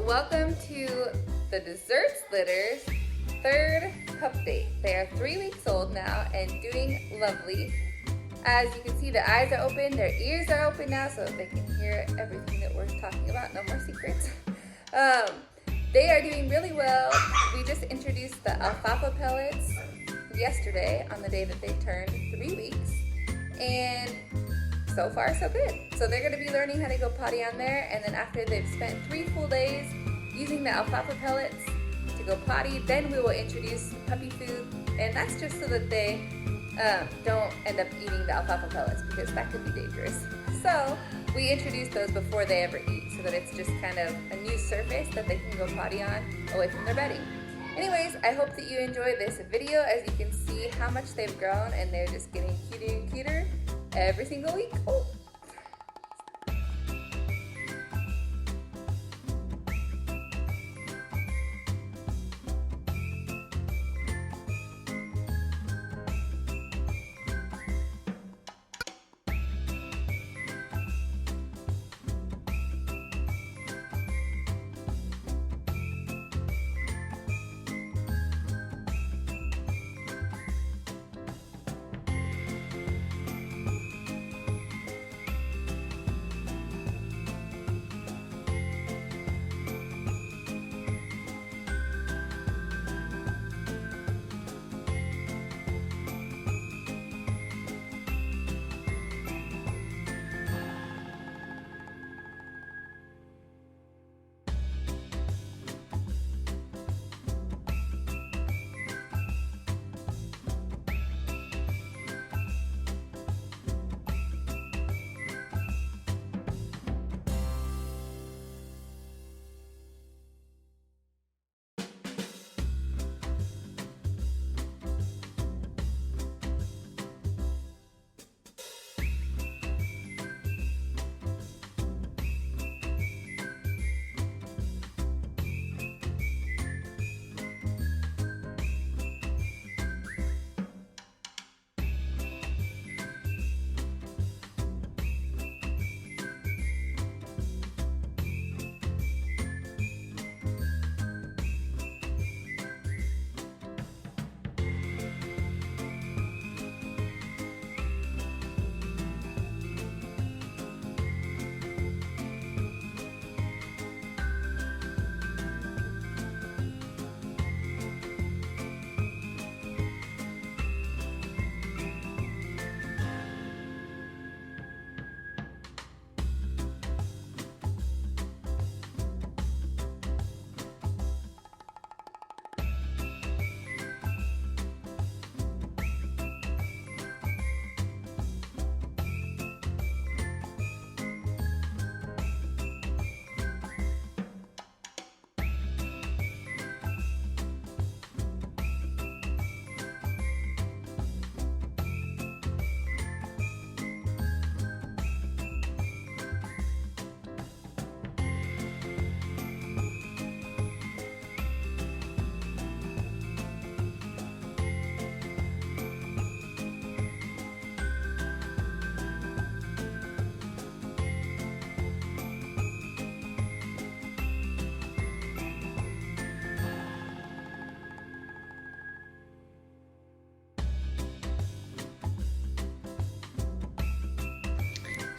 welcome to the Desserts Litter's third pup date. They are 3 weeks old now and doing lovely. As you can see, the eyes are open, their ears are open now so they can hear everything that we're talking about. No more secrets. They are doing really well. We just introduced the alfalfa pellets yesterday on the day that they turned 3 weeks. And so far, so good. So they're gonna be learning how to go potty on there, and then after they've spent 3 full days using the alfalfa pellets to go potty, then we will introduce puppy food, and that's just so that they don't end up eating the alfalfa pellets, because that could be dangerous. So we introduce those before they ever eat, so that it's just kind of a new surface that they can go potty on away from their bedding. Anyways, I hope that you enjoy this video. As you can see how much they've grown, and they're just getting cuter and cuter every single week. Oh.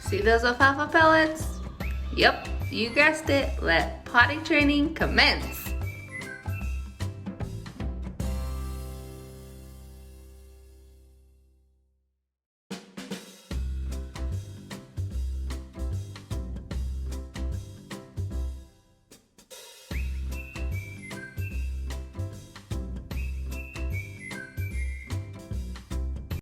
See those alfalfa pellets? Yep, you guessed it. Let potty training commence.